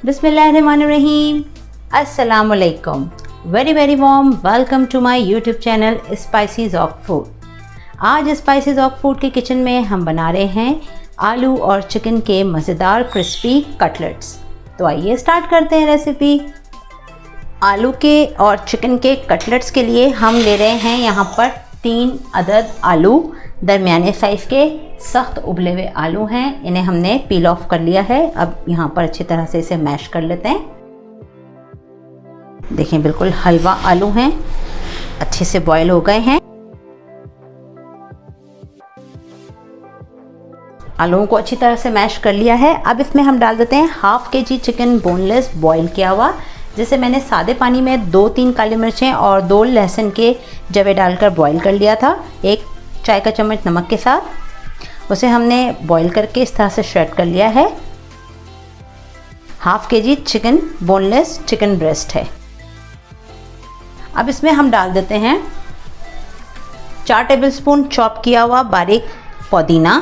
बिस्मिल्लाहिर्रहमानिर्रहीम। अस्सलामुअलैकुम। Very warm welcome to my YouTube channel spices of food. आज spices of food के kitchen में हम बना रहे हैं आलू और चिकन के मज़ेदार क्रिस्पी कटलेट्स। तो आइए स्टार्ट करते हैं रेसिपी। आलू के और चिकन के कटलेट्स के लिए हम ले रहे हैं यहाँ पर 3 अदद आलू, दरमियाने साइज़ के सख्त उबले हुए आलू हैं। इन्हें हमने पील ऑफ कर लिया है। अब यहाँ पर अच्छी तरह से इसे मैश कर लेते हैं। देखें बिल्कुल हलवा आलू हैं, अच्छे से बॉईल हो गए हैं। आलूओं को अच्छी तरह से मैश कर लिया है। अब इसमें हम डाल देते हैं हाफ के जी चिकन बोनलेस बॉईल किया हुआ, जिसे मैंने सादे पानी में 2-3 काली मिर्चें और 2 लहसुन के जवे डालकर बॉईल कर लिया था, 1 चाय का चम्मच नमक के साथ। उसे हमने बॉईल करके इस तरह से श्रेड कर लिया है। हाफ के जी चिकन बोनलेस चिकन ब्रेस्ट है। अब इसमें हम डाल देते हैं 4 टेबलस्पून चॉप किया हुआ बारीक पुदीना,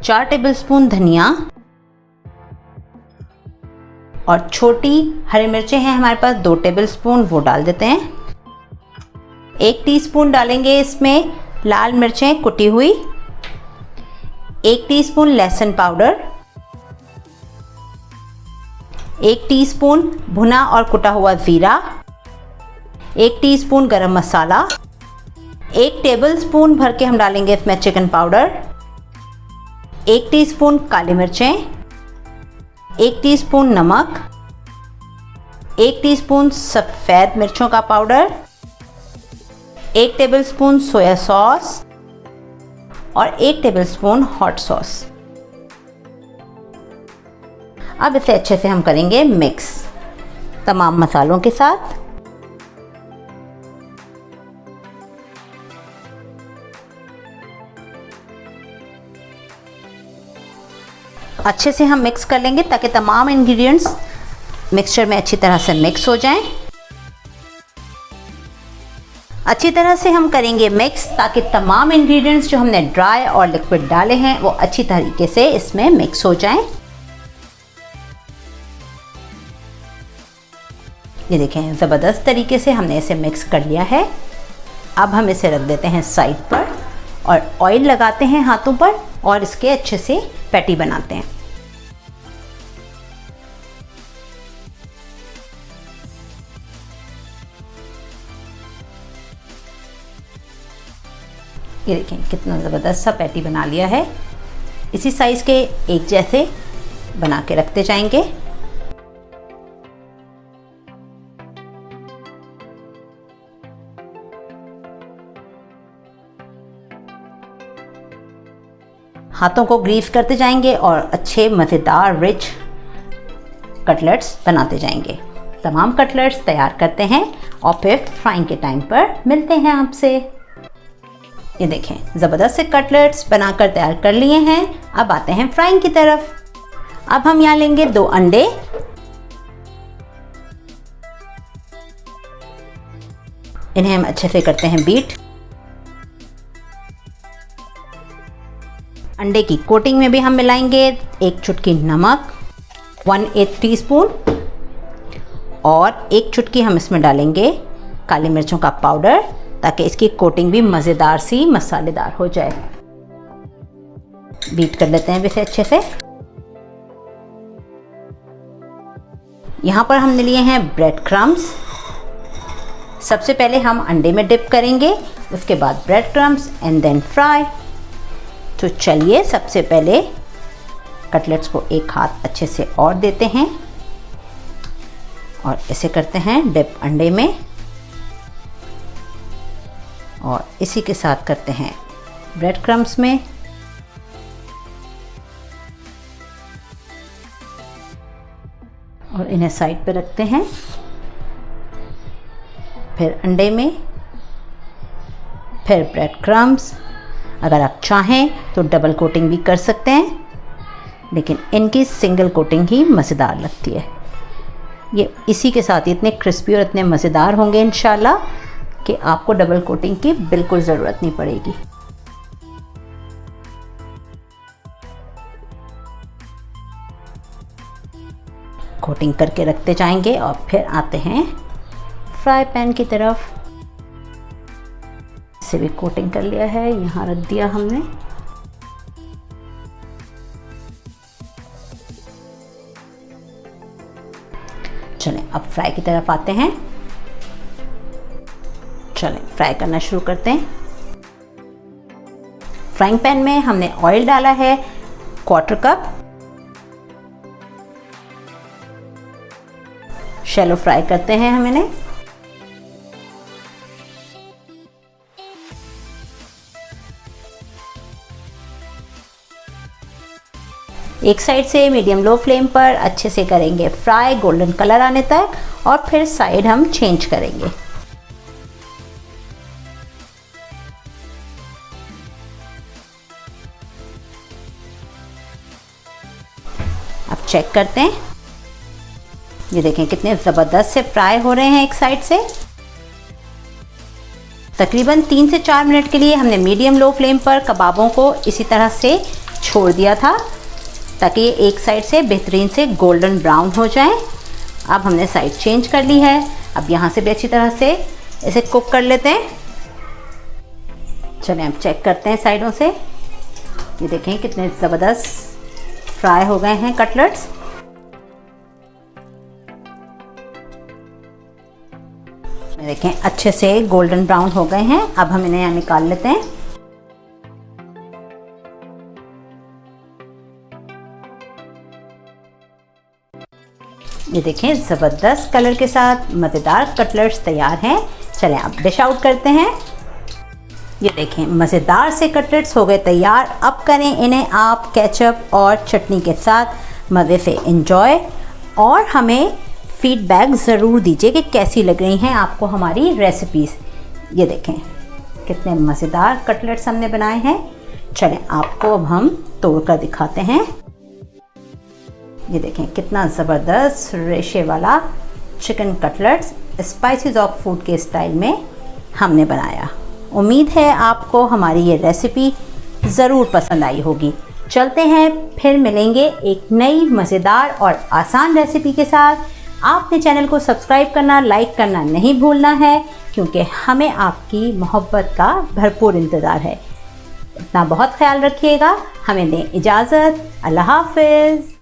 4 टेबलस्पून धनिया और छोटी हरी मिर्चें हैं हमारे पास 2 टेबलस्पून, वो डाल देते हैं। 1 टीस्पून डालेंगे इसमें लाल मिर्चें कुटी हुई, 1 टीस्पून लहसुन पाउडर, 1 टीस्पून भुना और कुटा हुआ ज़ीरा, 1 टीस्पून गरम मसाला, 1 टेबलस्पून भर के हम डालेंगे इसमें चिकन पाउडर, 1 टीस्पून काली मिर्चें, 1 टीस्पून नमक, 1 टीस्पून सफ़ेद मिर्चों का पाउडर, 1 टेबलस्पून सोया सॉस और 1 टेबलस्पून हॉट सॉस। अब इसे अच्छे से हम करेंगे मिक्स तमाम मसालों के साथ। अच्छे से हम मिक्स कर लेंगे ताकि तमाम इंग्रेडिएंट्स मिक्सचर में अच्छी तरह से मिक्स हो जाएं। अच्छी तरह से हम करेंगे मिक्स ताकि तमाम इंग्रेडिएंट्स जो हमने ड्राई और लिक्विड डाले हैं वो अच्छी तरीके से इसमें मिक्स हो जाएं। ये देखें ज़बरदस्त तरीके से हमने इसे मिक्स कर लिया है। अब हम इसे रख देते हैं साइड पर और ऑयल लगाते हैं हाथों पर और इसके अच्छे से पैटी बनाते हैं। ये देखें कितना ज़बरदस्त सा पैटी बना लिया है। इसी साइज़ के एक जैसे बना के रखते जाएंगे। हाथों को ग्रीस करते जाएंगे और अच्छे मज़ेदार रिच कटलेट्स बनाते जाएंगे। तमाम कटलेट्स तैयार करते हैं और फिर फ्राइंग के टाइम पर मिलते हैं आपसे। ये देखें ज़बरदस्त से कटलेट्स बनाकर तैयार कर लिए हैं। अब आते हैं फ्राइंग की तरफ। अब हम यहाँ लेंगे 2 अंडे, इन्हें हम अच्छे से करते हैं बीट। अंडे की कोटिंग में भी हम मिलाएंगे 1 चुटकी नमक, 1/8 टीस्पून और 1 चुटकी हम इसमें डालेंगे काली मिर्चों का पाउडर ताकि इसकी कोटिंग भी मज़ेदार सी मसालेदार हो जाए। बीट कर लेते हैं इसे अच्छे से। यहाँ पर हमने लिए हैं ब्रेड क्रम्स। सबसे पहले हम अंडे में डिप करेंगे, उसके बाद bread crumbs and then fry. तो चलिए सबसे पहले कटलेट्स को एक हाथ अच्छे से और देते हैं और इसे करते हैं डिप अंडे में और इसी के साथ करते हैं ब्रेड क्रम्स में। और इन्हें साइड पे रखते हैं। फिर अंडे में, फिर ब्रेड क्रम्स। अगर आप चाहें तो डबल कोटिंग भी कर सकते हैं, लेकिन इनकी सिंगल कोटिंग ही मज़ेदार लगती है। ये इसी के साथ इतने क्रिस्पी और इतने मज़ेदार होंगे इंशाल्लाह कि आपको डबल कोटिंग की बिल्कुल ज़रूरत नहीं पड़ेगी। कोटिंग करके रखते जाएंगे और फिर आते हैं फ्राई पैन की तरफ। इसे भी कोटिंग कर लिया है, यहाँ रख दिया हमने। चलें अब फ्राई की तरफ आते हैं। चलें फ्राई करना शुरू करते हैं। फ्राइंग पैन में हमने ऑयल डाला है 1/4 कप। शैलो फ्राई करते हैं हम इन्हें। एक साइड से मीडियम लो फ्लेम पर अच्छे से करेंगे फ्राई, गोल्डन कलर आने तक, और फिर साइड हम चेंज करेंगे। अब चेक करते हैं, ये देखें कितने ज़बरदस्त से फ्राई हो रहे हैं एक साइड से। तकरीबन 3 से 4 मिनट के लिए हमने मीडियम लो फ्लेम पर कबाबों को इसी तरह से छोड़ दिया था ताकि ये एक साइड से बेहतरीन से गोल्डन ब्राउन हो जाए। अब हमने साइड चेंज कर ली है। अब यहाँ से भी अच्छी तरह से इसे कुक कर लेते हैं। चलें अब चेक करते हैं साइडों से। ये देखें कितने ज़बरदस्त फ्राई हो गए हैं कटलेट्स। देखें अच्छे से गोल्डन ब्राउन हो गए हैं। अब हम इन्हें यहाँ निकाल लेते हैं। ये देखें ज़बरदस्त कलर के साथ मज़ेदार कटलेट्स तैयार हैं। चलें अब डिश आउट करते हैं। ये देखें मज़ेदार से कटलेट्स हो गए तैयार। अब करें इन्हें आप केचप और चटनी के साथ मज़े से एंजॉय, और हमें फीडबैक ज़रूर दीजिए कि कैसी लग रही हैं आपको हमारी रेसिपीज़। ये देखें कितने मज़ेदार कटलेट्स हमने बनाए हैं। चलें आपको अब हम तोड़ कर दिखाते हैं। ये देखें कितना ज़बरदस्त रेशे वाला chicken cutlets species of food के स्टाइल में हमने बनाया। उम्मीद है आपको हमारी ये रेसिपी ज़रूर पसंद आई होगी। चलते हैं फिर मिलेंगे एक नई मज़ेदार और आसान रेसिपी के साथ। आपने चैनल को सब्सक्राइब करना, लाइक करना नहीं भूलना है, क्योंकि हमें आपकी मोहब्बत का भरपूर इंतज़ार है। इतना बहुत ख्याल रखिएगा। हमें दें इजाज़त। अल्लाह हाफ़िज़।